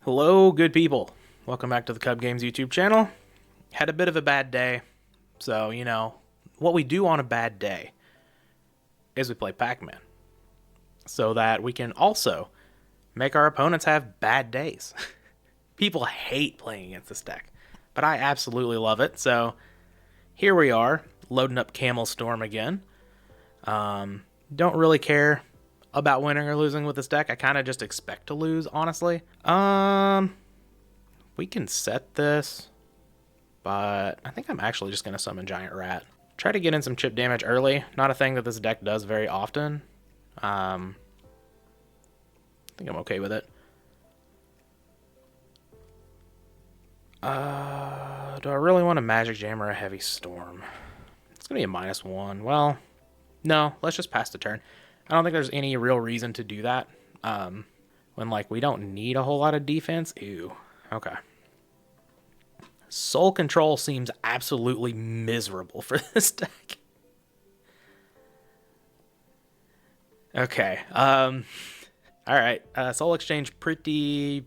Hello, good people. Welcome back to the Kuhb Games YouTube channel. Had a bit of a bad day, so, what we do on a bad day is we play PACMAN, so that we can also make our opponents have bad days. People hate playing against this deck, but I absolutely love it, so here we are, loading up Camel Storm again. Don't really care about winning or losing with this deck. I kind of just expect to lose, honestly. We can set this, but I think I'm actually just going to summon Giant Rat. Try to get in some chip damage early. Not a thing that this deck does very often. I think I'm okay with it. Do I really want a Magic Jam or a Heavy Storm? It's going to be a -1. Well, no, let's just pass the turn. I don't think there's any real reason to do that. When, we don't need a whole lot of defense. Ew. Okay. Soul Control seems absolutely miserable for this deck. Okay. Alright. Soul Exchange pretty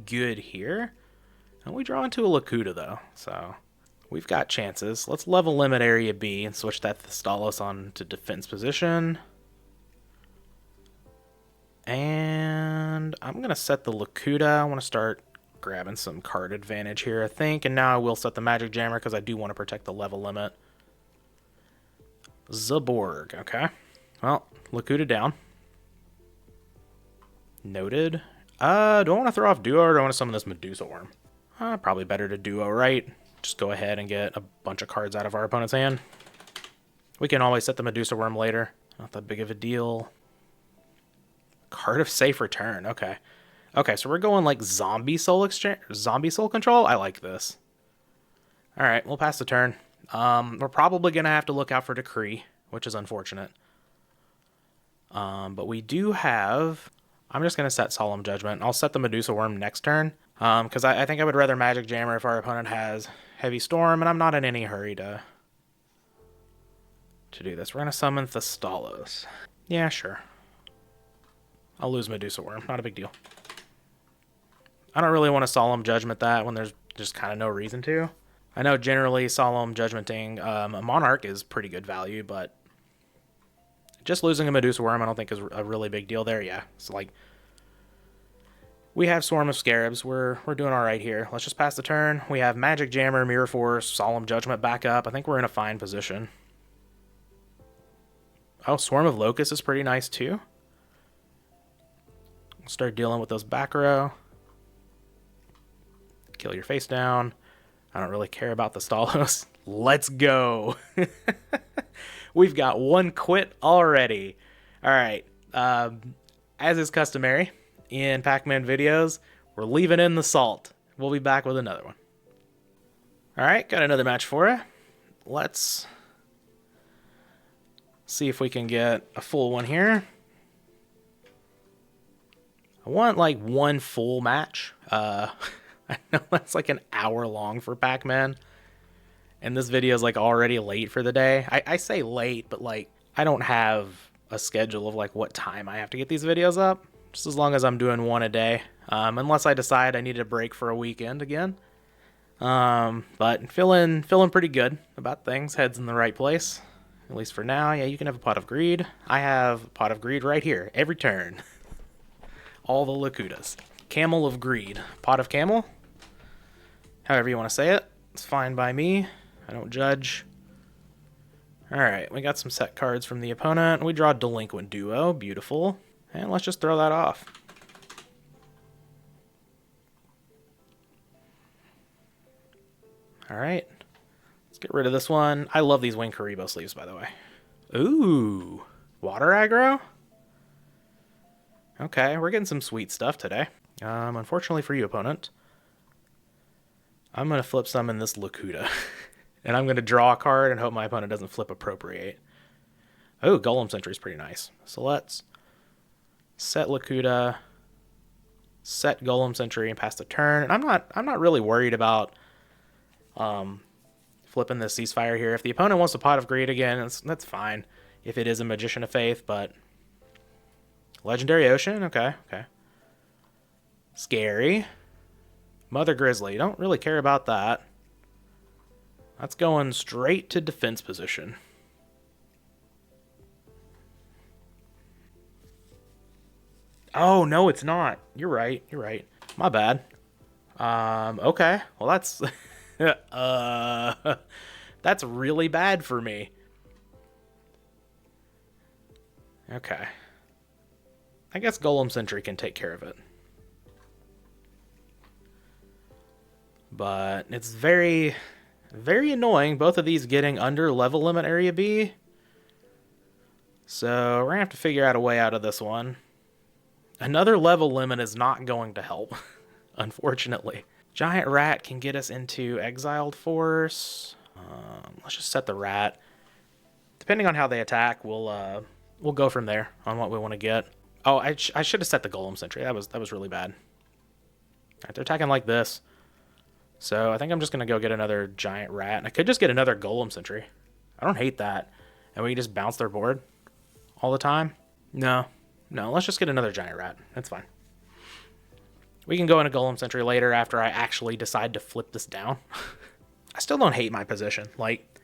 good here. And we draw into a Lakuta, though. So, we've got chances. Let's level limit Area B and switch that Thastalos on to defense position. And I'm going to set the Lakuta. I want to start grabbing some card advantage here, I think. And now I will set the Magic Jammer because I do want to protect the level limit. Zaborg, okay. Well, Lakuta down. Noted. Do I want to throw off Duo or do I want to summon this Medusa Worm? Probably better to Duo, right? Just go ahead and get a bunch of cards out of our opponent's hand. We can always set the Medusa Worm later. Not that big of a deal. Card of Safe Return, okay. Okay, so we're going Zombie Soul Control? I like this. Alright, we'll pass the turn. We're probably going to have to look out for Decree, which is unfortunate. But we do have... I'm just going to set Solemn Judgment. I'll set the Medusa Worm next turn. Because I think I would rather Magic Jammer if our opponent has Heavy Storm, and I'm not in any hurry to do this. We're going to summon Thastalos. Yeah, sure. I'll lose Medusa Worm. Not a big deal. I don't really want to Solemn Judgment that when there's just kind of no reason to. I know generally Solemn Judgmenting a Monarch is pretty good value, but just losing a Medusa Worm I don't think is a really big deal there. Yeah, so we have Swarm of Scarabs. We're doing all right here. Let's just pass the turn. We have Magic Jammer, Mirror Force, Solemn Judgment back up. I think we're in a fine position. Oh, Swarm of Locusts is pretty nice too. Start dealing with those back row. Kill your face down. I don't really care about the Stalos. Let's go. We've got one quit already. All right. As is customary in Pac-Man videos, we're leaving in the salt. We'll be back with another one. All right, got another match for you. Let's see if we can get a full one here. I want one full match. I know that's an hour long for Pac-Man. And this video is already late for the day. I say late, but I don't have a schedule of what time I have to get these videos up. Just as long as I'm doing one a day. Unless I decide I need a break for a weekend again. But feeling pretty good about things. Head's in the right place. At least for now. Yeah, you can have a Pot of Greed. I have a Pot of Greed right here. Every turn. All the Lakutas. Camel of Greed. Pot of Camel? However you want to say it. It's fine by me. I don't judge. Alright, we got some set cards from the opponent. We draw Delinquent Duo. Beautiful. And let's just throw that off. Alright. Let's get rid of this one. I love these Wing Karibo sleeves, by the way. Ooh. Water aggro? Okay, we're getting some sweet stuff today. Unfortunately for you, opponent, I'm going to flip summon this Lakuta. And I'm going to draw a card and hope my opponent doesn't flip Appropriate. Oh, Golem Sentry is pretty nice. So let's set Lakuta, set Golem Sentry, and pass the turn. And I'm not really worried about flipping this Ceasefire here. If the opponent wants a Pot of Greed again, that's fine. If it is a Magician of Faith, but Legendary Ocean? Okay. Scary. Mother Grizzly. Don't really care about that. That's going straight to defense position. Oh, no, it's not. You're right. You're right. My bad. Okay. Well, that's... that's really bad for me. Okay. I guess Golem Sentry can take care of it. But it's very, very annoying, both of these getting under level limit area B. So we're going to have to figure out a way out of this one. Another level limit is not going to help, unfortunately. Giant Rat can get us into Exiled Force. Let's just set the Rat. Depending on how they attack, we'll go from there on what we want to get. Oh, I should have set the Golem Sentry. That was really bad. All right, they're attacking like this. So I think I'm just going to go get another Giant Rat. And I could just get another Golem Sentry. I don't hate that. And we can just bounce their board all the time. No, let's just get another Giant Rat. That's fine. We can go into Golem Sentry later after I actually decide to flip this down. I still don't hate my position. Like,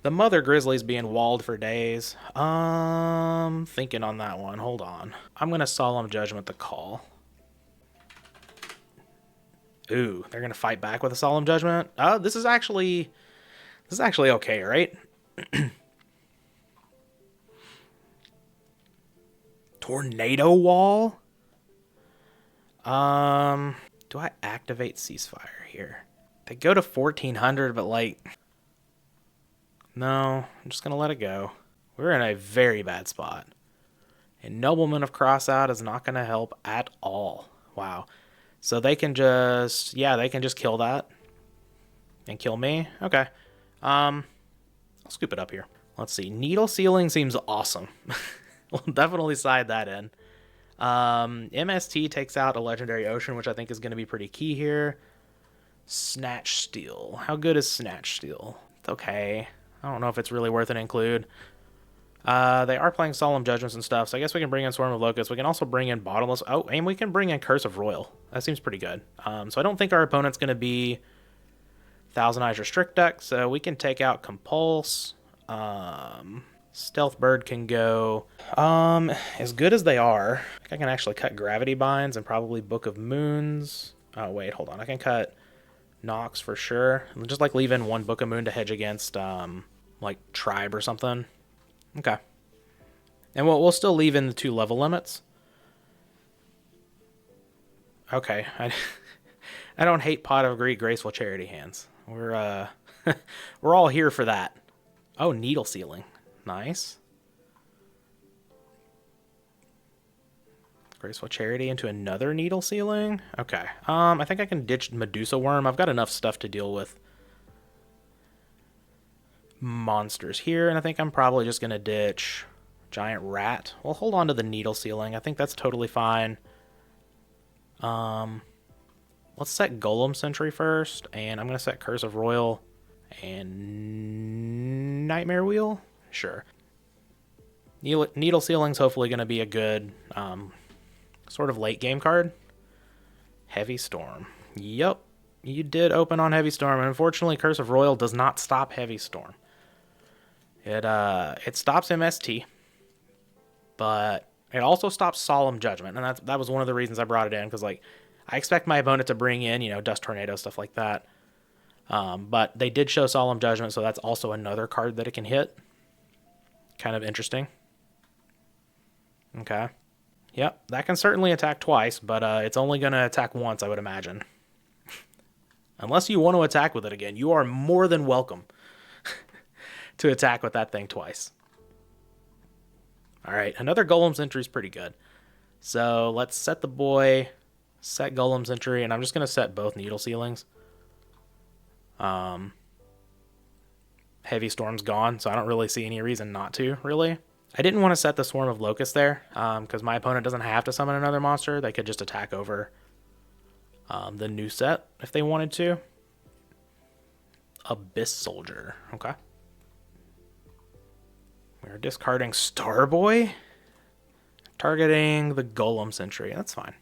the Mother Grizzly's being walled for days. Thinking on that one. Hold on. I'm going to Solemn Judgment the call. Ooh, they're going to fight back with a Solemn Judgment. Oh, this is actually okay, right? Tornado Wall? Do I activate Ceasefire here? They go to 1400, but like... No, I'm just going to let it go. We're in a very bad spot. And Nobleman of Crossout is not going to help at all. Wow. So they can just... Yeah, they can just kill that. And kill me. Okay. I'll scoop it up here. Let's see. Needle Sealing seems awesome. We'll definitely side that in. MST takes out a Legendary Ocean, which I think is going to be pretty key here. Snatch Steel. How good is Snatch Steel? It's okay. I don't know if it's really worth an include. They are playing Solemn Judgments and stuff, so I guess we can bring in Swarm of Locusts. We can also bring in Bottomless... Oh, and we can bring in Curse of Royal. That seems pretty good. So I don't think our opponent's going to be Thousand Eyes Restrict deck, so we can take out Compulse. Stealth Bird can go... as good as they are, I can actually cut Gravity Binds and probably Book of Moons. Oh, wait, hold on. I can cut Nox for sure. Just like leave in one Book of Moon to hedge against, like, Tribe or something. Okay. And we'll still leave in the 2 level limits. Okay. I don't hate Pot of Greed, Graceful Charity Hands. We're we're all here for that. Oh, Needle Sealing. Nice. Graceful Charity into another Needle Sealing. Okay. I think I can ditch Medusa Worm. I've got enough stuff to deal with monsters here, and I think I'm probably just going to ditch Giant Rat. We'll hold on to the Needle Sealing. I think that's totally fine. Let's set Golem Sentry first, and I'm going to set Curse of Royal and Nightmare Wheel. Sure. Needle Sealing's hopefully going to be a good sort of late game card. Heavy Storm. Yep, you did open on Heavy Storm, and unfortunately Curse of Royal does not stop Heavy Storm. It stops MST, but it also stops Solemn Judgment, and that was one of the reasons I brought it in, because like I expect my opponent to bring in, you know, Dust Tornado, stuff like that. But they did show Solemn Judgment, so that's also another card that it can hit. Kind of interesting. Okay. Yep, that can certainly attack twice, but it's only going to attack once, I would imagine. Unless you want to attack with it again, you are more than welcome to attack with that thing twice. Alright, another Golem Sentry is pretty good. So let's set the boy, set Golem Sentry, and I'm just going to set both Needle Sealings. Heavy Storm's gone, so I don't really see any reason not to, really. I didn't want to set the Swarm of Locusts there, because my opponent doesn't have to summon another monster. They could just attack over the new set if they wanted to. Abyss Soldier. Okay. We're discarding Starboy. Targeting the Golem Sentry. That's fine.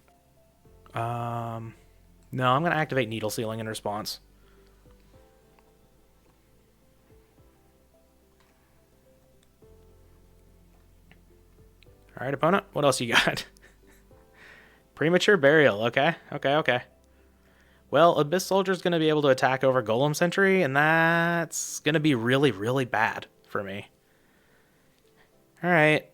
No, I'm going to activate Needle Sealing in response. All right, opponent. What else you got? Premature Burial. Okay, okay. Well, Abyss Soldier's going to be able to attack over Golem Sentry, and that's going to be really, really bad for me. All right.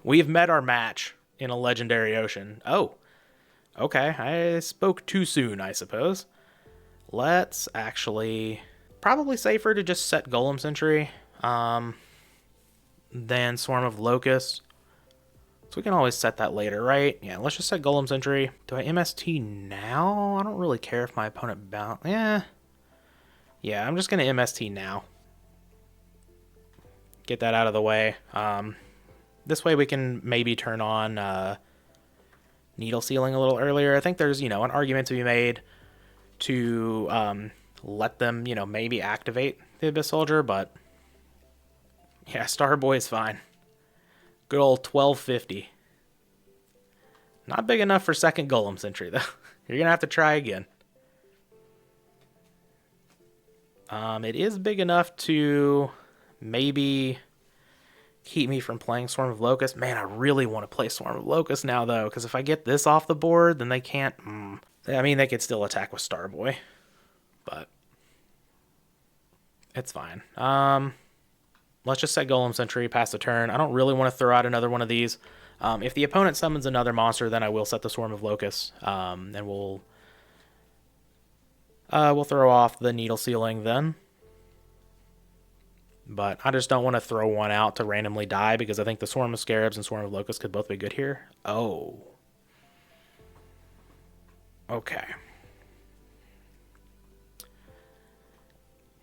We've met our match in a Legendary Ocean. Oh, okay. I spoke too soon, I suppose. Let's actually... Probably safer to just set Golem Sentry than Swarm of Locusts. So we can always set that later, right? Yeah, let's just set Golem Sentry. Do I MST now? I don't really care if my opponent bounce. Yeah, I'm just going to MST now. Get that out of the way. This way we can maybe turn on Needle Sealing a little earlier. I think there's, an argument to be made to let them, maybe activate the Abyss Soldier, but yeah, Starboy is fine. Good old 1250. Not big enough for second Golem Sentry, though. You're going to have to try again. It is big enough to maybe keep me from playing Swarm of Locusts. Man, I really want to play Swarm of Locusts now, though, because if I get this off the board, then they can't... I mean, they could still attack with Starboy, but it's fine. Let's just set Golem Sentry, pass the turn. I don't really want to throw out another one of these. If the opponent summons another monster, then I will set the Swarm of Locusts, and we'll throw off the Needle Sealing then. But I just don't want to throw one out to randomly die, because I think the Swarm of Scarabs and Swarm of Locusts could both be good here. Oh. Okay.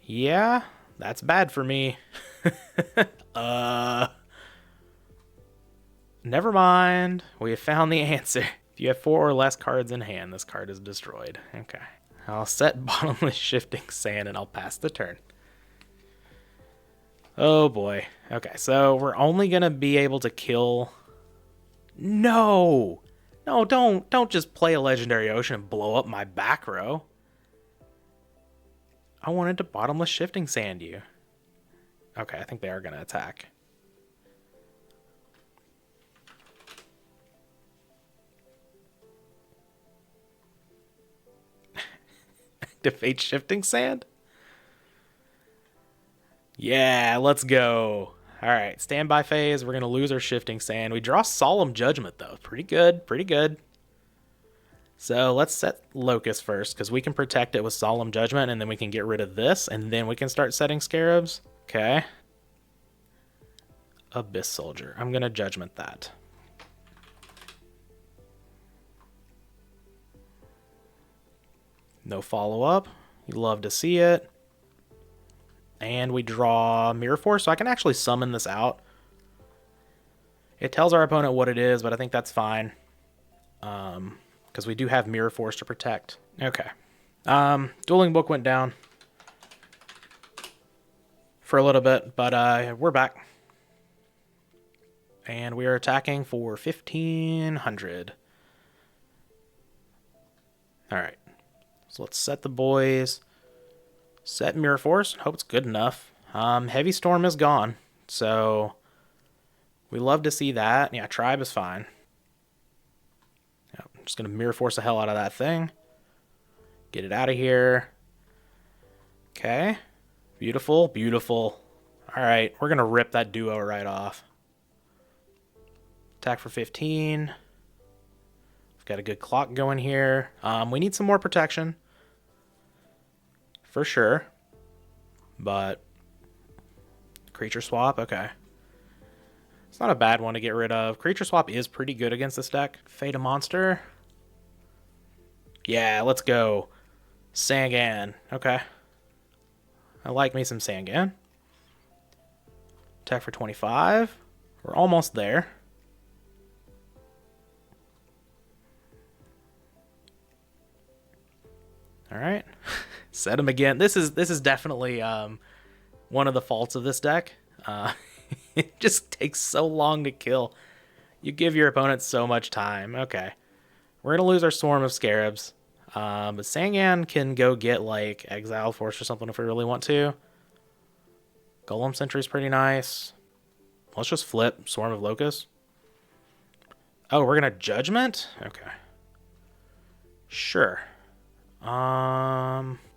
Yeah, that's bad for me. Never mind. We have found the answer. If you have 4 or less cards in hand, this card is destroyed. Okay. I'll set Bottomless Shifting Sand and I'll pass the turn. Oh boy. Okay, so we're only gonna be able to kill... No! No, don't just play a Legendary Ocean and blow up my back row. I wanted to Bottomless Shifting Sand you. Okay, I think they are gonna attack. Activate Shifting Sand? Yeah, let's go. Alright, standby phase. We're going to lose our Shifting Sand. We draw Solemn Judgment, though. Pretty good, pretty good. So let's set Locust first, because we can protect it with Solemn Judgment, and then we can get rid of this, and then we can start setting Scarabs. Okay. Abyss Soldier. I'm going to Judgment that. No follow-up. You love to see it. And we draw Mirror Force, so I can actually summon this out. It tells our opponent what it is, but I think that's fine. Because we do have Mirror Force to protect. Okay. Dueling Book went down for a little bit, but we're back. And we are attacking for 1,500. Alright. So let's set the boys. Set Mirror Force. Hope it's good enough. Heavy Storm is gone. So we love to see that. Yeah, Tribe is fine. Yep, I'm just going to Mirror Force the hell out of that thing. Get it out of here. Okay. Beautiful. Beautiful. Alright, we're going to rip that duo right off. Attack for 15. We've got a good clock going here. We need some more protection. For sure. But Creature Swap, okay. It's not a bad one to get rid of. Creature Swap is pretty good against this deck. Fate a Monster. Yeah, let's go. Sangan. Okay. I like me some Sangan. Attack for 25. We're almost there. All right. Set him again. This is definitely one of the faults of this deck. It just takes so long to kill. You give your opponent so much time. Okay. We're going to lose our Swarm of Scarabs. But Sangan can go get, like, Exile Force or something if we really want to. Golem Sentry's pretty nice. Let's just flip Swarm of Locusts. Oh, we're going to Judgment? Okay. Sure.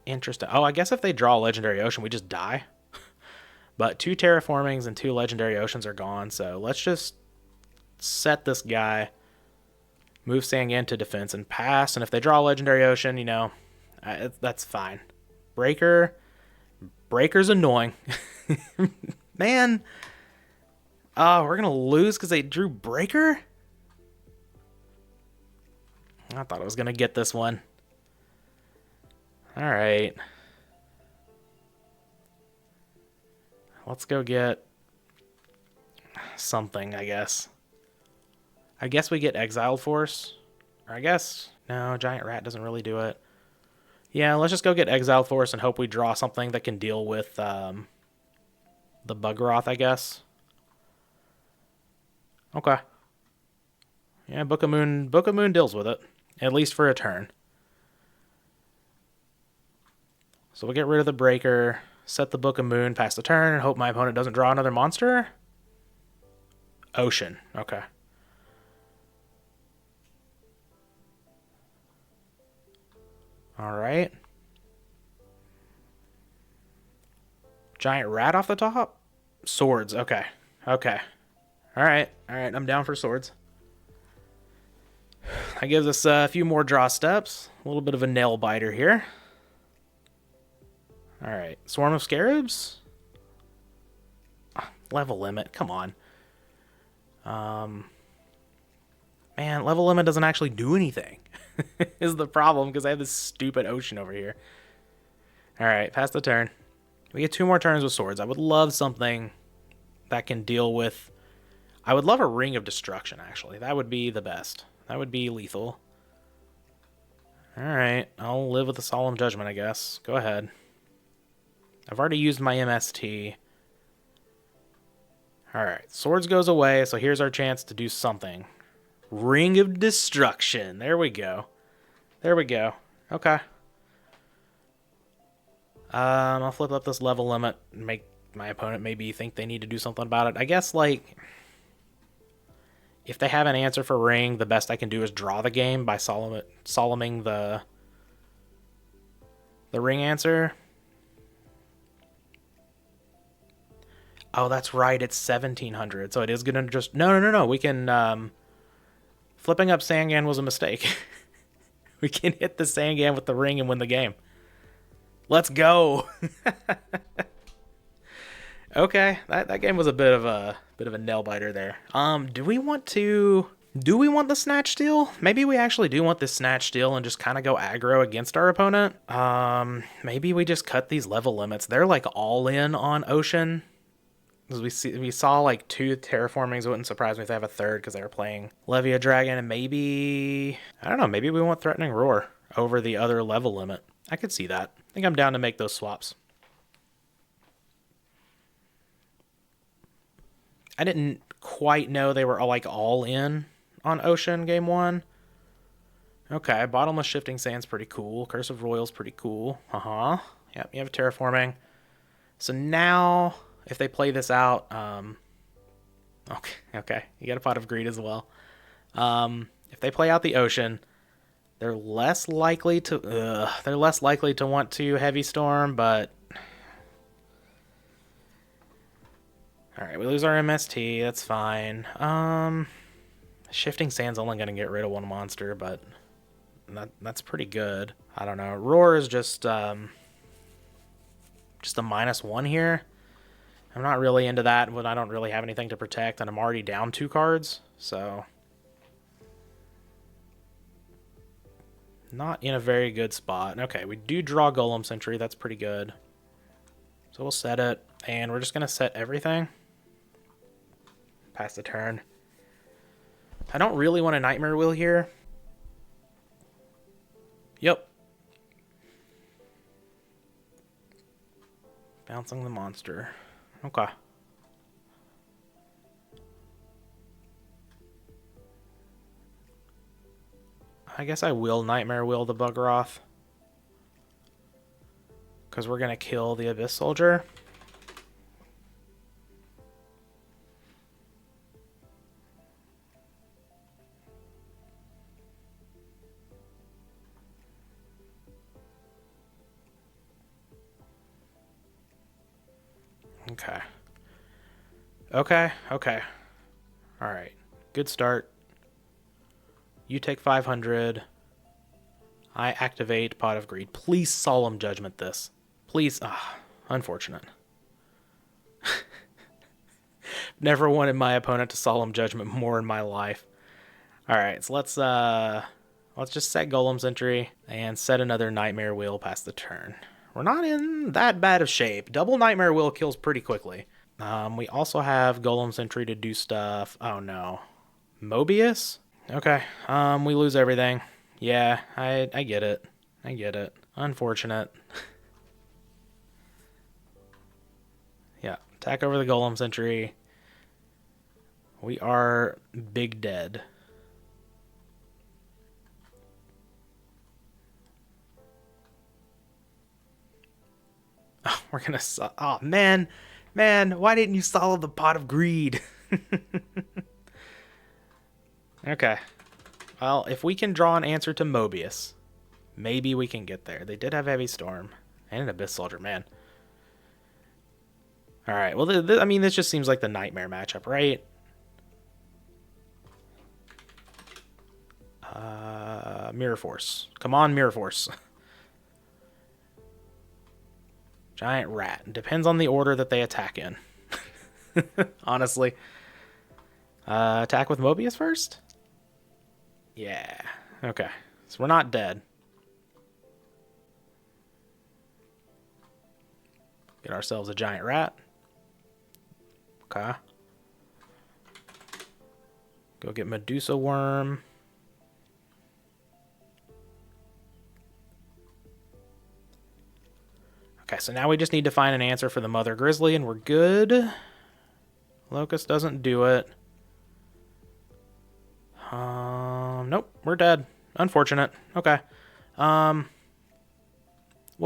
Interesting. Oh, I guess if they draw a Legendary Ocean, we just die. But 2 Terraformings and 2 Legendary Oceans are gone, so let's just set this guy, move Sangan to defense, and pass. And if they draw a Legendary Ocean, you know, that's fine. Breaker's annoying. Man. Oh, we're going to lose because they drew Breaker? I thought I was going to get this one. All right. Let's go get something, I guess. I guess we get Exiled Force. Or I guess... No, Giant Rat doesn't really do it. Yeah, let's just go get Exiled Force and hope we draw something that can deal with the Bugroth, I guess. Okay. Yeah, Book of Moon deals with it. At least for a turn. So we'll get rid of the Breaker, set the Book of Moon, pass the turn, and hope my opponent doesn't draw another monster. Ocean. Okay. Alright. Giant Rat off the top? Swords. Okay. Okay. Alright. Alright, I'm down for swords. That gives us a few more draw steps. A little bit of a nail biter here. Alright. Swarm of Scarabs? Level limit. Come on. Man, level limit doesn't actually do anything. Is the problem, because I have this stupid ocean over here. Alright, pass the turn. We get 2 more turns with swords. I would love something that can deal with... I would love a Ring of Destruction, actually. That would be the best. That would be lethal. Alright, I'll live with the Solemn Judgment, I guess. Go ahead. I've already used my MST. Alright, swords goes away, so here's our chance to do something. Ring of Destruction. There we go. There we go. Okay. I'll flip up this level limit and make my opponent maybe think they need to do something about it. I guess, like, if they have an answer for Ring, the best I can do is draw the game by solemning the Ring answer. Oh, that's right. It's 1700, so it is going to just... No. We can... Flipping up Sangan was a mistake. We can hit the Sangan with the Ring and win the game. Let's go. Okay, that game was a bit of a nail biter there. Do we want the Snatch Steal? Maybe we actually do want this Snatch Steal and just kind of go aggro against our opponent. Maybe we just cut these level limits. They're like all in on Ocean. Because we saw like 2 terraformings. It wouldn't surprise me if they have a third because they were playing Levia Dragon, and maybe, I don't know, maybe we want Threatening Roar over the other level limit. I could see that. I think I'm down to make those swaps. I didn't quite know they were all in on Ocean game 1. Okay, Bottomless Shifting Sand's pretty cool. Curse of Royal's pretty cool. Yep, you have a terraforming. So now, if they play this out, okay, you got a Pot of Greed as well. If they play out the Ocean, they're less likely to want to Heavy Storm, but all right, we lose our MST. That's fine. Shifting Sand's only gonna get rid of 1 monster, but that's pretty good. I don't know. Roar is just a -1 here. I'm not really into that when I don't really have anything to protect, and I'm already down 2 cards, so not in a very good spot. Okay, we do draw Golem Sentry. That's pretty good. So we'll set it, and we're just going to set everything. Pass the turn. I don't really want a Nightmare Wheel here. Yep. Bouncing the monster. Okay. I guess I will Nightmare Wheel the Bugroth. Because we're going to kill the Abyss Soldier. Okay. Okay, okay. Alright. Good start. You take 500. I activate Pot of Greed. Please Solemn Judgment this. Please. Unfortunate. Never wanted my opponent to Solemn Judgment more in my life. Alright, so let's just set Golem's entry and set another Nightmare Wheel past the turn. We're not in that bad of shape. Double Nightmare Wheel kills pretty quickly. We also have Golem's entry to do stuff. Oh no. Mobius? Okay. We lose everything. Yeah, I get it. I get it. Unfortunate. Yeah, attack over the Golem's entry. We are big dead. Oh, we're gonna... Oh, man. Man, why didn't you solve the Pot of Greed? Okay. Well, if we can draw an answer to Mobius, maybe we can get there. They did have Heavy Storm and an Abyss Soldier, man. Alright, well, I mean, this just seems like the Nightmare matchup, right? Mirror Force. Come on, Mirror Force. Giant Rat. Depends on the order that they attack in. Honestly. Attack with Mobius first? Yeah. Okay. So we're not dead. Get ourselves a Giant Rat. Okay. Go get Medusa Worm. Okay, so now we just need to find an answer for the Mother Grizzly, and we're good. Locust doesn't do it. Nope, we're dead. Unfortunate. Okay. We'll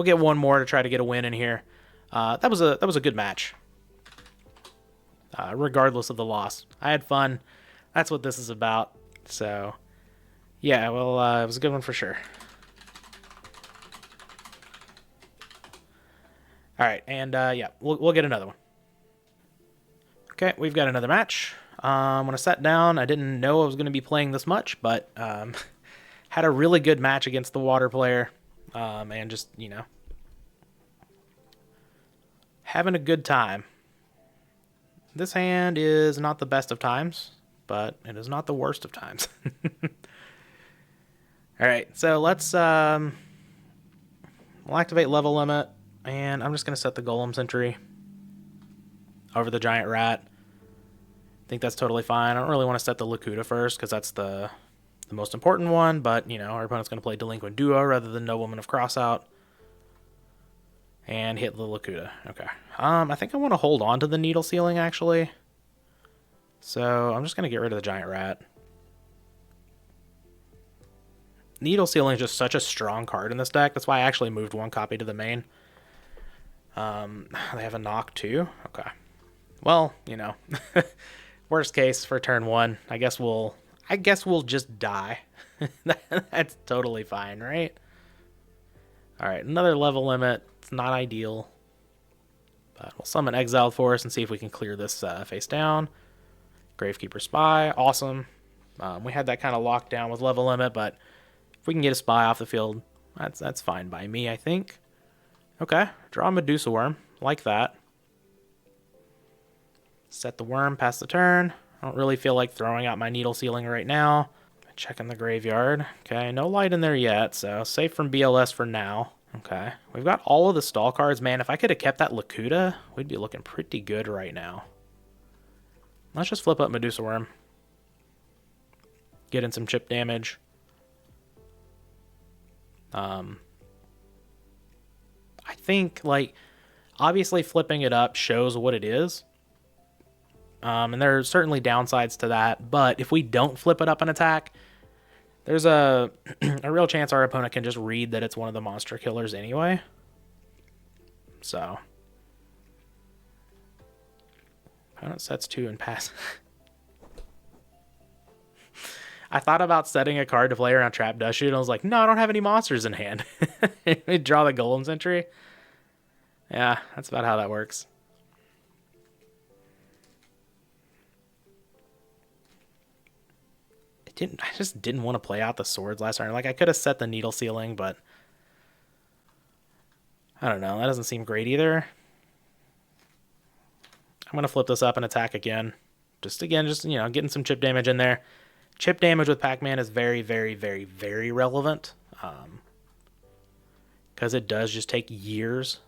get one more to try to get a win in here. That was a good match. Regardless of the loss, I had fun. That's what this is about. So, yeah, well, it was a good one for sure. All right, and yeah, we'll get another one. Okay, we've got another match. When I sat down, I didn't know I was going to be playing this much, but had a really good match against the water player, and just, you know, having a good time. This hand is not the best of times, but it is not the worst of times. All right, so let's we'll activate level limit, and I'm just going to set the Golem's entry over the Giant Rat. I think that's totally fine. I don't really want to set the Lakuta first because that's the most important one, but, you know, our opponent's going to play Delinquent Duo rather than Nobleman of Crossout. And hit the Lakuta. Okay. I think I want to hold on to the Needle Ceiling, actually. So I'm just going to get rid of the Giant Rat. Needle Ceiling is just such a strong card in this deck. That's why I actually moved one copy to the main. They have a knock too. Okay. Well, you know, worst case for turn one, I guess we'll just die. That's totally fine, right? All right, another level limit. It's not ideal, but we'll summon Exiled Force and see if we can clear this face down. Gravekeeper Spy, awesome. We had that kind of locked down with level limit, but if we can get a Spy off the field, that's fine by me, I think. Okay, draw a Medusa Worm, like that. Set the worm past the turn. I don't really feel like throwing out my Needle Ceiling right now. Checking the graveyard. Okay, no light in there yet, so safe from BLS for now. Okay, we've got all of the stall cards. Man, if I could have kept that Lakuta, we'd be looking pretty good right now. Let's just flip up Medusa Worm. Get in some chip damage. I think, like, obviously flipping it up shows what it is. And there are certainly downsides to that, but if we don't flip it up and attack, There's a real chance our opponent can just read that it's one of the monster killers anyway. So opponent sets 2 and pass. I thought about setting a card to play around Trap Dust Shoot, and I was like, no, I don't have any monsters in hand. Draw the Golem Sentry. Yeah, that's about how that works. I just didn't want to play out the swords last turn. Like, I could have set the needle ceiling, but I don't know. That doesn't seem great either. I'm going to flip this up and attack again. Just, you know, getting some chip damage in there. Chip damage with Pac-Man is very, very, very, very relevant. Because it does just take years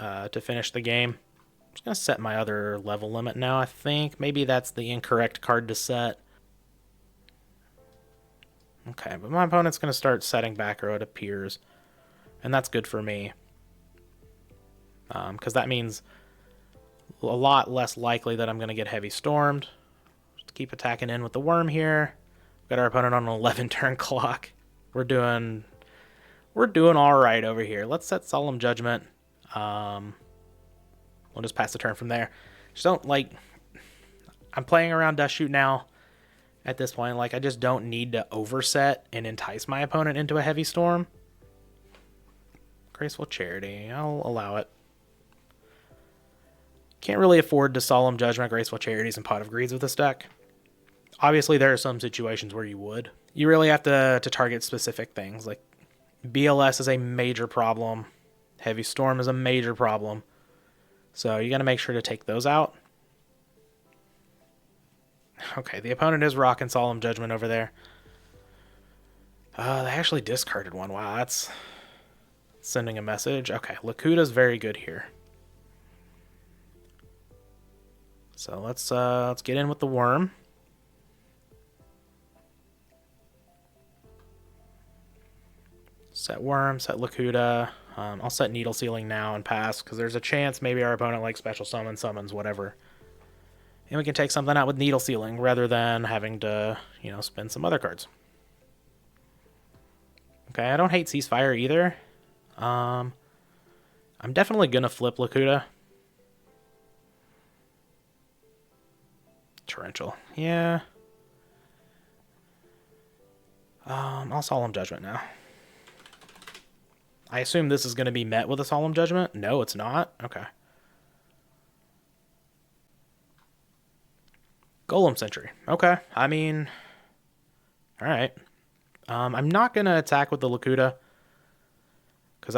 to finish the game. I'm just going to set my other level limit now, I think. Maybe that's the incorrect card to set. Okay, but my opponent's going to start setting back row, it appears. And that's good for me. Because that means a lot less likely that I'm going to get heavy stormed. Just keep attacking in with the worm here. We've got our opponent on an 11-turn clock. We're doing all right over here. Let's set Solemn Judgment. We'll just pass the turn from there. Just don't, like... I'm playing around Dust Shoot now. At this point, like, I just don't need to overset and entice my opponent into a heavy storm. Graceful Charity. I'll allow it. Can't really afford to Solemn Judgment, Graceful Charities, and Pot of Greeds with this deck. Obviously, there are some situations where you would. You really have to target specific things. Like, BLS is a major problem. Heavy Storm is a major problem. So you got to make sure to take those out. Okay, the opponent is rocking Solemn Judgment over there. They actually discarded one. Wow, that's sending a message. Okay, Lakuda's very good here. So let's get in with the worm. Set worm, set Lakuda. I'll set needle ceiling now and pass because there's a chance maybe our opponent like special summons whatever. And we can take something out with needle ceiling rather than having to, you know, spend some other cards. Okay, I don't hate Ceasefire either. I'm definitely going to flip Lakuda. Torrential. Yeah. I'll Solemn Judgment now. I assume this is going to be met with a Solemn Judgment. No, it's not. Okay. Golem Sentry. Okay. I mean, all right. I'm not going to attack with the Lakuda because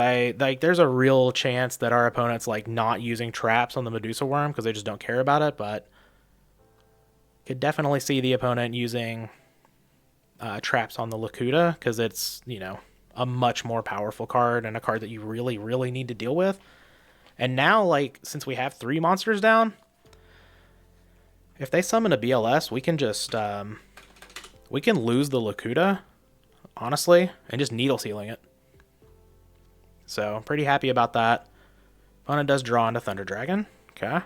there's a real chance that our opponent's like not using traps on the Medusa Worm because they just don't care about it, but could definitely see the opponent using traps on the Lakuda because it's, you know, a much more powerful card and a card that you really, really need to deal with. And now, like, since we have 3 monsters down, if they summon a BLS, we can just, we can lose the Lakuda, honestly, and just needle ceiling it. So, I'm pretty happy about that. Opponent does draw into Thunder Dragon. Okay.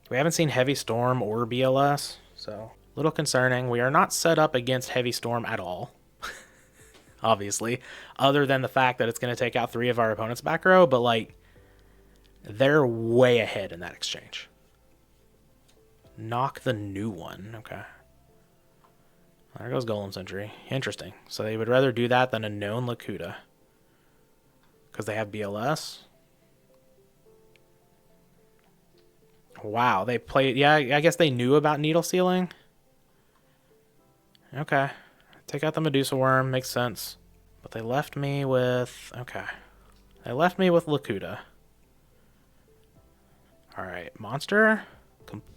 We haven't seen Heavy Storm or BLS, so a little concerning. We are not set up against Heavy Storm at all, obviously, other than the fact that it's going to take out 3 of our opponent's back row, but, like, they're way ahead in that exchange. Knock the new one. Okay. There goes Golem Sentry. Interesting. So they would rather do that than a known Lakuda. Because they have BLS. Wow. They played... Yeah, I guess they knew about needle ceiling. Okay. Take out the Medusa Worm. Makes sense. But they left me with... Okay. They left me with Lakuda. Alright, monster.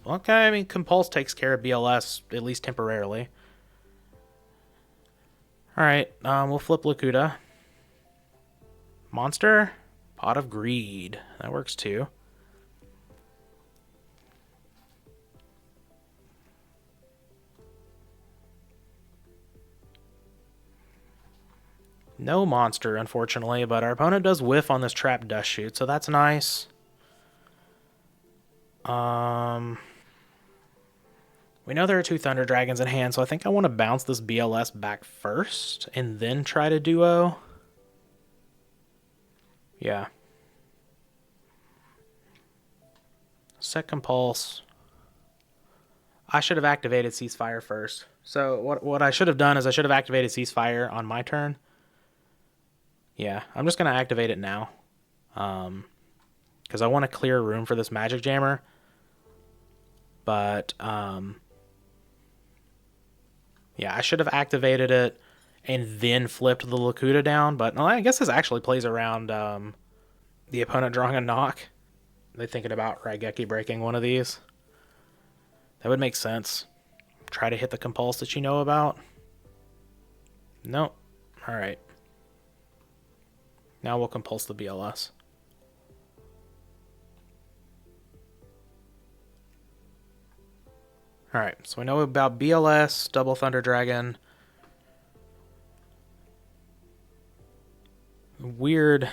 Okay, I mean, Compulse takes care of BLS, at least temporarily. Alright, we'll flip Lakuda. Monster. Pot of Greed. That works too. No monster, unfortunately, but our opponent does whiff on this Trap Dust Shoot, so that's nice. We know there are 2 Thunder Dragons in hand, so I think I want to bounce this BLS back first and then try to duo. Yeah. Set Compulse. I should have activated Ceasefire first. So what I should have done is I should have activated Ceasefire on my turn. Yeah, I'm just going to activate it now. Because I want to clear room for this Magic Jammer. But, yeah, I should have activated it and then flipped the Lakuta down. But well, I guess this actually plays around the opponent drawing a knock. They're thinking about Raigeki breaking one of these. That would make sense. Try to hit the Compulse that you know about. Nope. Alright. Now we'll Compulse the BLS. Alright, so we know about BLS, Double Thunder Dragon. Weird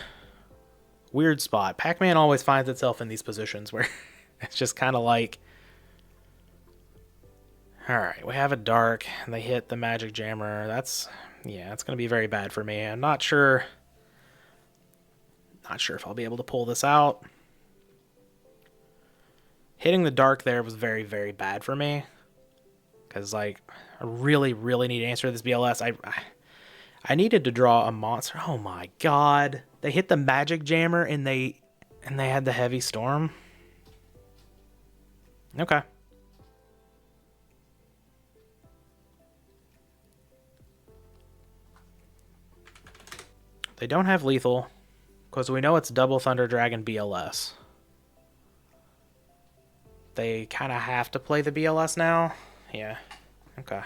spot. Pac-Man always finds itself in these positions where it's just kind of like... Alright, we have a Dark, and they hit the Magic Jammer. That's... yeah, it's going to be very bad for me. I'm not sure... not sure if I'll be able to pull this out. Hitting the Dark there was very, very bad for me. Because, like, I really, really need to answer this BLS. I needed to draw a monster. Oh my god. They hit the Magic Jammer and they had the Heavy Storm. Okay. They don't have lethal because we know it's Double Thunder Dragon BLS. They kind of have to play the BLS now. Yeah. Okay.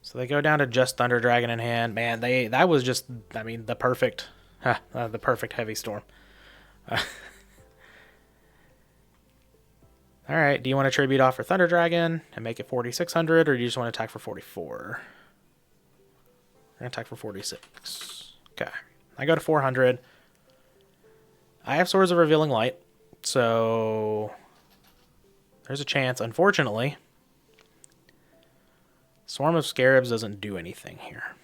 So they go down to just Thunder Dragon in hand. Man, that was just, I mean, the perfect Heavy Storm. All right. Do you want to tribute off for Thunder Dragon and make it 4,600, or do you just want to attack for 44? We're gonna attack for 46. Okay. I go to 400. I have Swords of Revealing Light, so there's a chance. Unfortunately, Swarm of Scarabs doesn't do anything here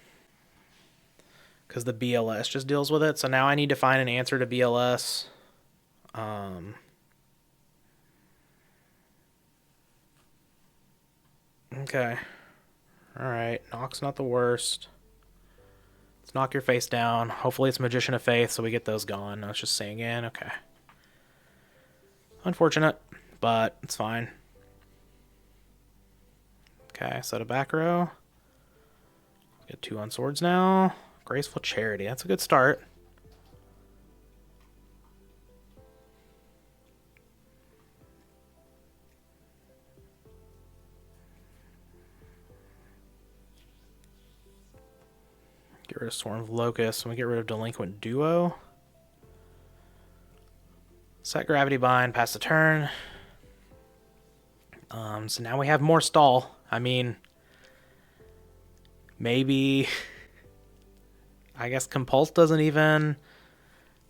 because the BLS just deals with it. So now I need to find an answer to BLS. Okay. All right. Knock's not the worst. Let's knock your face down. Hopefully it's Magician of Faith, so we get those gone. No, it's just saying in. Okay. Unfortunate, but it's fine. Okay, set a back row. Get 2 on swords now. Graceful Charity. That's a good start. Get rid of Swarm of Locusts. And we get rid of Delinquent Duo. Set Gravity Bind. Pass the turn. So now we have more stall. I mean, maybe... I guess Compulse doesn't even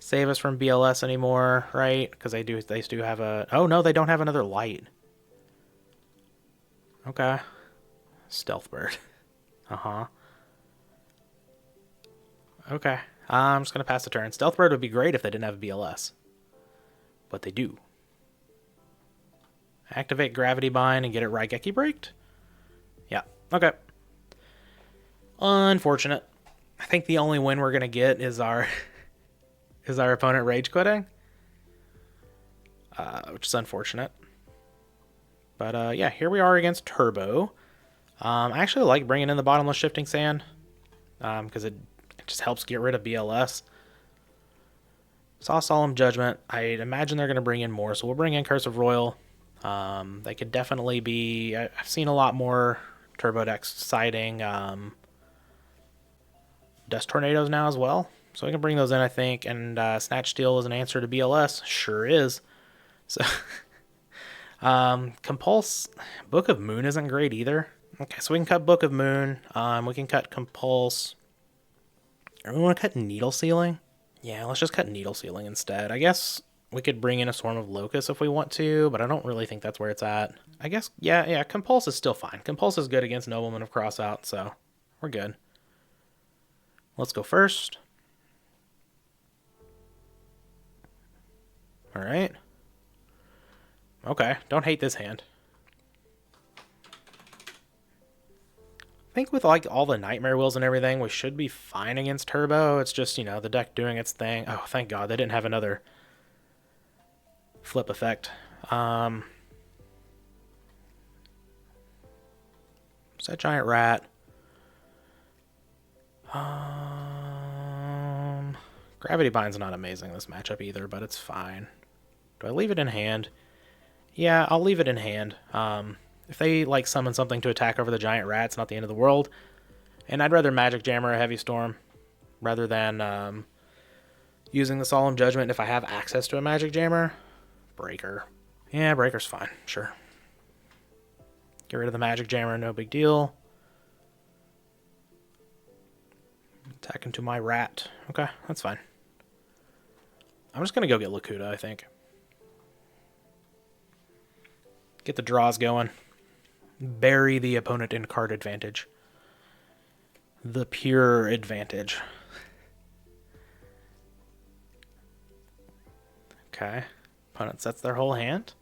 save us from BLS anymore, right? Because they do have a... Oh, no, they don't have another light. Okay. Stealth Bird. Uh-huh. Okay. I'm just going to pass the turn. Stealth Bird would be great if they didn't have a BLS. But they do. Activate Gravity Bind and get it Raigeki braked? Yeah. Okay. Unfortunate. I think the only win we're going to get is our opponent rage quitting. Which is unfortunate. But yeah, here we are against Turbo. I actually like bringing in the Bottomless Shifting Sand. Because it just helps get rid of BLS. Saw Solemn Judgment. I'd imagine they're going to bring in more, so we'll bring in Curse of Royal. They could definitely be... I've seen a lot more Turbo decks citing Dust Tornadoes now as well. So we can bring those in, I think. And Snatch Steal is an answer to BLS. Sure is. So Compulse... Book of Moon isn't great either. Okay, so we can cut Book of Moon. We can cut Compulse. Or we want to cut Needle Sealing? Yeah, let's just cut Needle Sealing instead. I guess We could bring in a Swarm of Locusts if we want to, but I don't really think that's where it's at. I guess, yeah, Compulse is still fine. Compulse is good against Noblemen of Crossout, so we're good. Let's go first. All right. Okay, don't hate this hand. I think with like all the Nightmare Wheels and everything, we should be fine against Turbo. It's just, you know, the deck doing its thing. Oh, thank God they didn't have another flip effect. Set Giant Rat. Gravity Bind's not amazing this matchup either, but it's fine. Do I leave it in hand? Yeah, I'll leave it in hand. If they like summon something to attack over the Giant Rat, it's not the end of the world. And I'd rather Magic Jammer a Heavy Storm rather than using the Solemn Judgment if I have access to a Magic Jammer. Breaker. Yeah, Breaker's fine, sure. Get rid of the Magic Jammer, no big deal. Attack into my rat. Okay, that's fine. I'm just going to go get Lakuta, I think. Get the draws going. Bury the opponent in card advantage. The pure advantage. Okay. Opponent sets their whole hand.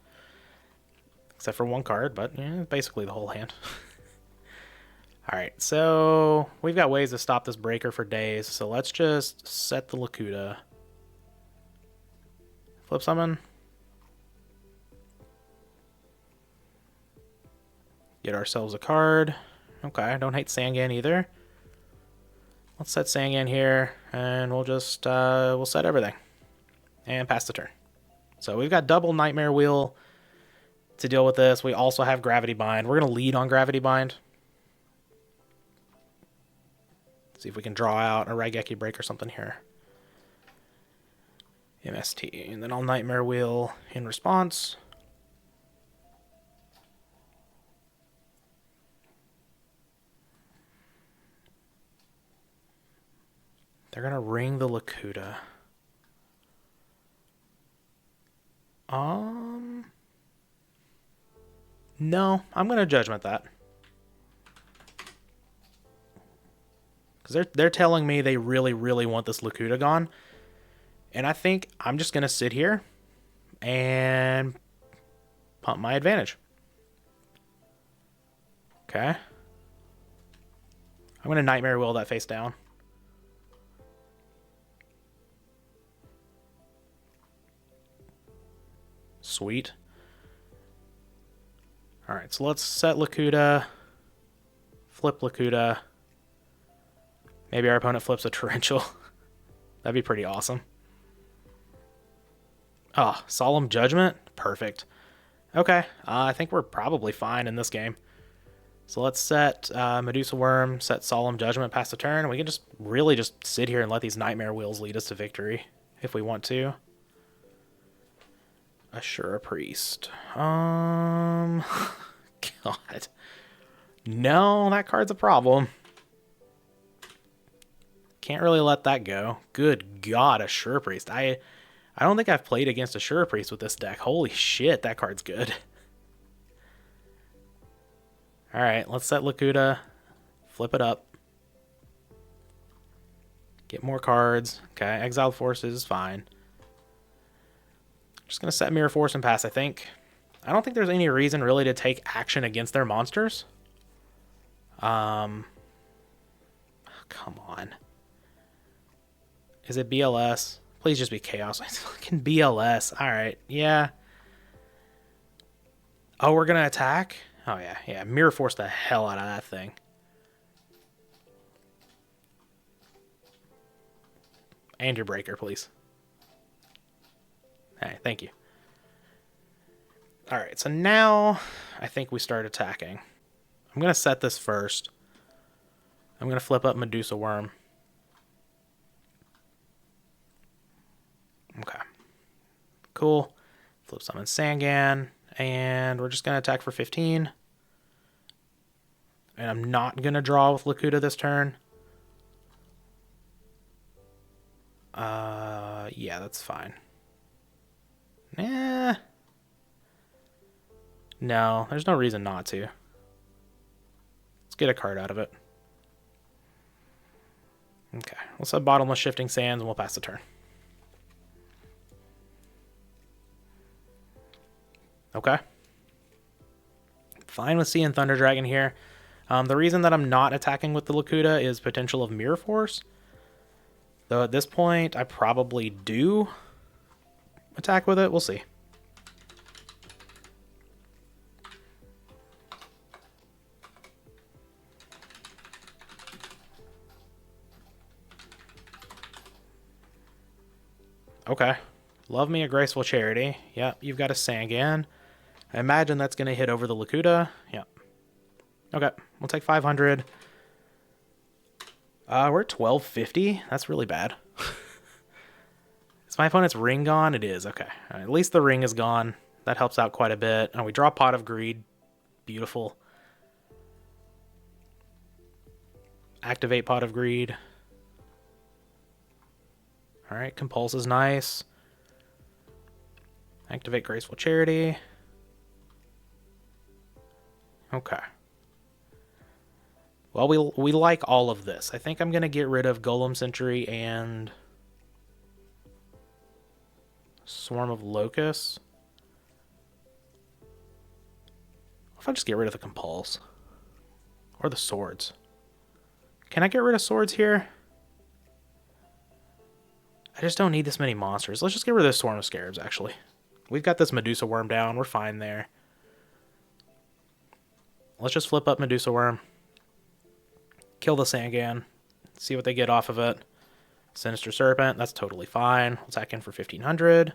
Except for one card, but yeah, basically the whole hand. Alright, so we've got ways to stop this breaker for days, so let's just set the Lakuta. Flip summon. Get ourselves a card. Okay, I don't hate Sangan either. Let's set Sangan here, and we'll just, we'll set everything. And pass the turn. So we've got double Nightmare Wheel to deal with this. We also have Gravity Bind. We're going to lead on Gravity Bind. See if we can draw out a Raigeki Break or something here. MST. And then I'll Nightmare Wheel in response. They're going to ring the Lakuta. No, I'm going to Judgment that. Because they're telling me they really, really want this Lakuta gone. And I think I'm just going to sit here and pump my advantage. Okay. I'm going to Nightmare Wheel that face down. Sweet. Alright, so let's set Lakuta. Flip Lakuta. Maybe our opponent flips a Torrential. That'd be pretty awesome. Oh, Solemn Judgment? Perfect. Okay, I think we're probably fine in this game. So let's set Medusa Worm, set Solemn Judgment, pass the turn. We can just really just sit here and let these Nightmare Wheels lead us to victory if we want to. Assura Priest. God. No, that card's a problem. Can't really let that go. Good God, Assura Priest. I don't think I've played against Assura Priest with this deck. Holy shit, that card's good. Alright, let's set Lakuta. Flip it up. Get more cards. Okay, Exiled Forces is fine. Just going to set Mirror Force and pass, I think. I don't think there's any reason really to take action against their monsters. Come on. Is it BLS? Please just be Chaos. It's fucking BLS. Alright, yeah. Oh, we're going to attack? Oh, yeah, yeah. Mirror Force the hell out of that thing. And your Breaker, please. Hey, thank you. Alright, so now I think we start attacking. I'm going to set this first. I'm going to flip up Medusa Worm. Okay. Cool. Flip summon Sangan. And we're just going to attack for 15. And I'm not going to draw with Lakuta this turn. Yeah, that's fine. No, there's no reason not to. Let's get a card out of it. Okay, let's have Bottomless Shifting Sands and we'll pass the turn. Okay. Fine with seeing Thunder Dragon here. The reason that I'm not attacking with the Lakuta is potential of Mirror Force. Though at this point, I probably do attack with it. We'll see. Okay. Love me a Graceful Charity. Yep, you've got a Sangan. I imagine that's going to hit over the Lakuta. Yep. Okay, we'll take 500. We're at 1250. That's really bad. Is my opponent's ring gone? It is. Okay. Right, at least the ring is gone. That helps out quite a bit. And we draw Pot of Greed. Beautiful. Activate Pot of Greed. Alright, Compulse is nice. Activate Graceful Charity. Okay. Well, we like all of this. I think I'm going to get rid of Golem Sentry and Swarm of Locusts. What if I just get rid of the Compulse? Or the Swords? Can I get rid of Swords here? I just don't need this many monsters. Let's just get rid of this Swarm of Scarabs, actually. We've got this Medusa Worm down. We're fine there. Let's just flip up Medusa Worm. Kill the Sangan. See what they get off of it. Sinister Serpent. That's totally fine. We'll attack in for 1500.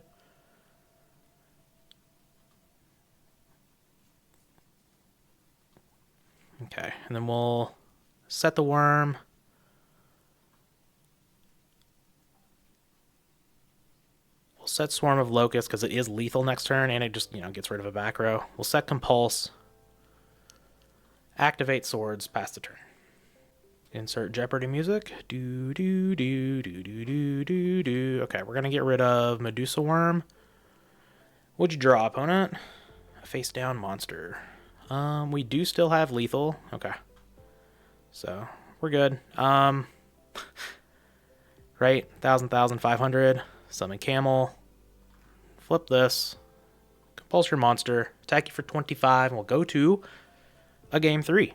Okay. And then we'll set the worm. We'll set Swarm of Locusts because it is lethal next turn and it just, gets rid of a back row. We'll set Compulse. Activate Swords. Pass the turn. Insert Jeopardy music. Do, do, do, do, do, do, do, do. Okay, we're going to get rid of Medusa Worm. What'd you draw, opponent? A face down monster. We do still have lethal. Okay. So, we're good. Right? 1,500. Summon Camel. Flip this. Compulse your monster. Attack you for 25. And we'll go to a game 3.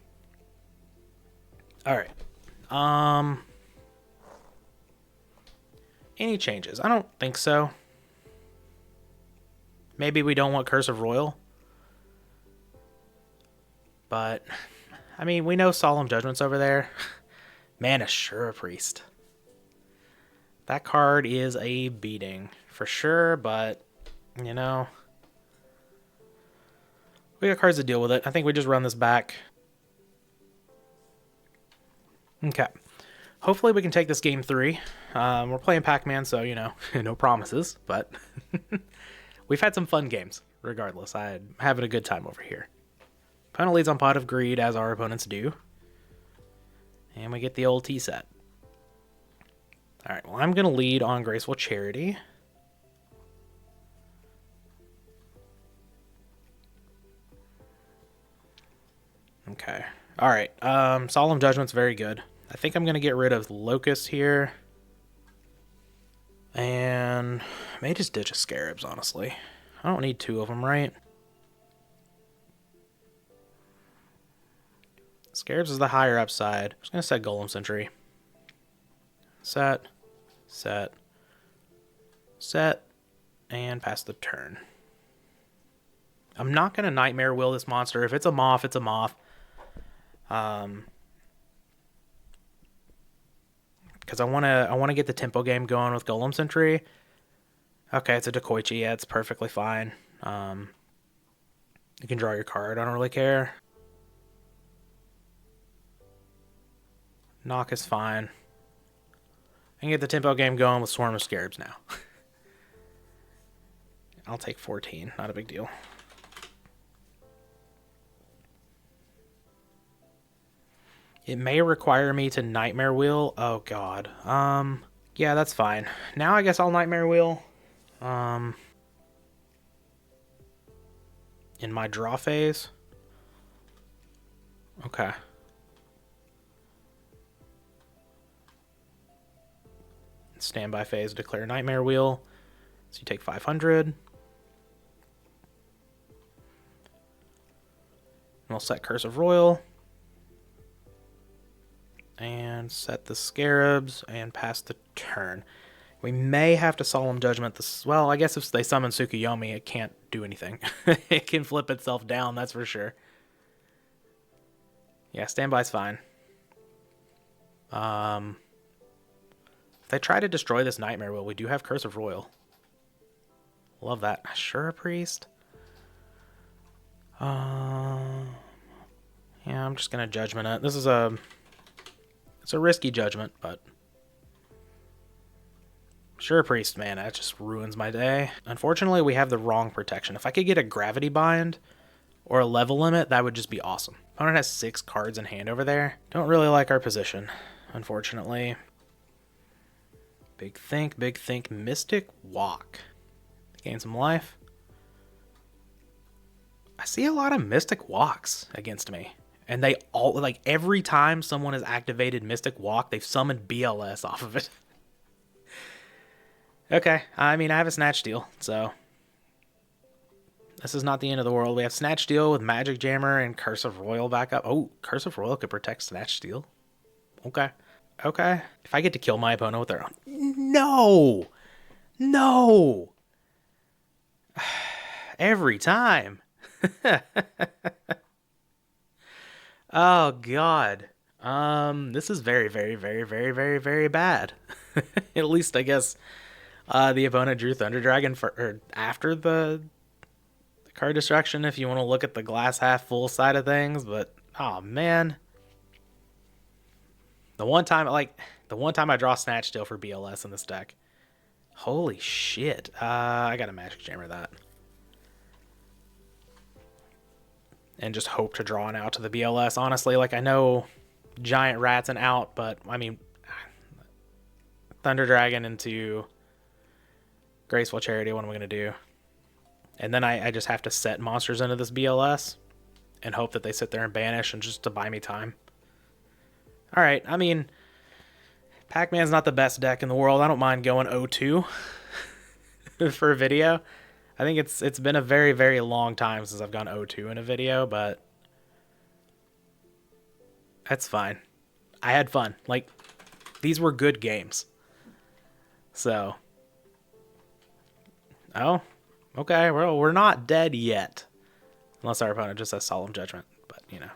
Alright. Any changes? I don't think so. Maybe we don't want Curse of Royal. But, I mean, we know Solemn Judgment's over there. Man, Assura Priest. That card is a beating, for sure, but, we got cards to deal with it. I think we just run this back. Okay. Hopefully we can take this game 3. We're playing Pac-Man, so, no promises, but we've had some fun games, regardless. I'm having a good time over here. Opponent leads on Pot of Greed, as our opponents do. And we get the old tea set. Alright, well, I'm going to lead on Graceful Charity. Okay. Alright, Solemn Judgment's very good. I think I'm going to get rid of Locust here. And I may just ditch a Scarabs, honestly. I don't need 2 of them, right? Scarabs is the higher upside. I'm just going to set Golem Sentry. Set, set, set, and pass the turn. I'm not going to Nightmare Will this monster. If it's a Moth, it's a Moth. Because I want to get the tempo game going with Golem Sentry. Okay, it's a Dekoichi. Yeah, it's perfectly fine. You can draw your card. I don't really care. Knock is fine. I can get the tempo game going with Swarm of Scarabs now. I'll take 14. Not a big deal. It may require me to Nightmare Wheel. Oh, God. Yeah, that's fine. Now I guess I'll Nightmare Wheel. in my draw phase. Okay. Standby phase, declare Nightmare Wheel. So you take 500. And we'll set Curse of Royal. And set the Scarabs and pass the turn. We may have to Solemn Judgment this. Well, I guess if they summon Tsukuyomi, it can't do anything. It can flip itself down, that's for sure. Yeah, standby's fine. If they try to destroy this Nightmare Wheel, we do have Curse of Royal. Love that. Sure, Priest. Yeah, I'm just gonna Judgment it. This is it's a risky judgment, but sure, Priest, man, that just ruins my day. Unfortunately, we have the wrong protection. If I could get a Gravity Bind or a level limit, that would just be awesome. Opponent has 6 cards in hand over there. Don't really like our position, unfortunately. Big think, Mystic Walk. Gain some life. I see a lot of Mystic Walks against me. And they all, like, every time someone has activated Mystic Walk, they've summoned BLS off of it. Okay, I mean, I have a Snatch Steal, so this is not the end of the world. We have Snatch Steal with Magic Jammer and Curse of Royal back up. Oh, Curse of Royal could protect Snatch Steal. Okay. Okay. If I get to kill my opponent with their own. No! No! Every time. Oh, God. This is very, very, very, very, very, very bad. At least, I guess, the opponent drew Thunder Dragon after the card destruction, if you want to look at the glass half full side of things, but, oh, man. The one time I draw Snatch Steal for BLS in this deck. Holy shit. I got a Magic Jammer that. And just hope to draw an out to the BLS. Honestly, like, I know Giant Rat's an out, but, I mean, Thunder Dragon into Graceful Charity, what am I going to do? And then I just have to set monsters into this BLS and hope that they sit there and banish and just to buy me time. Alright, I mean, Pac-Man's not the best deck in the world. I don't mind going 0-2 for a video. I think it's been a very, very long time since I've gone 0-2 in a video, but that's fine. I had fun. Like, these were good games. So. Oh, okay. Well, we're not dead yet. Unless our opponent just has Solemn Judgment. But, you know.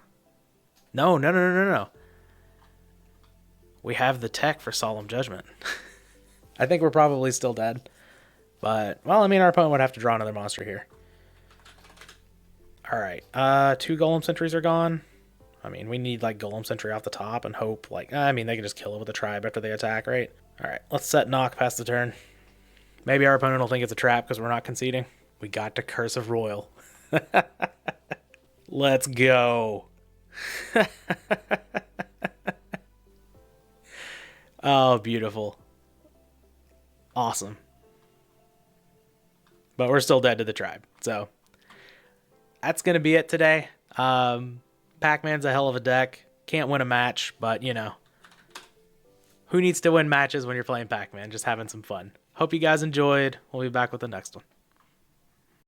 No. We have the tech for Solemn Judgment. I think we're probably still dead. But, well, I mean, our opponent would have to draw another monster here. Alright, 2 Golem Sentries are gone. I mean, we need, like, Golem Sentry off the top and hope, like, I mean, they can just kill it with a tribe after they attack, right? Alright, let's set knock past the turn. Maybe our opponent will think it's a trap because we're not conceding. We got to Curse of Royal. Let's go. Oh, beautiful. Awesome. But we're still dead to the tribe. So that's going to be it today. Pac-Man's a hell of a deck. Can't win a match, but, you know, who needs to win matches when you're playing Pac-Man? Just having some fun. Hope you guys enjoyed. We'll be back with the next one.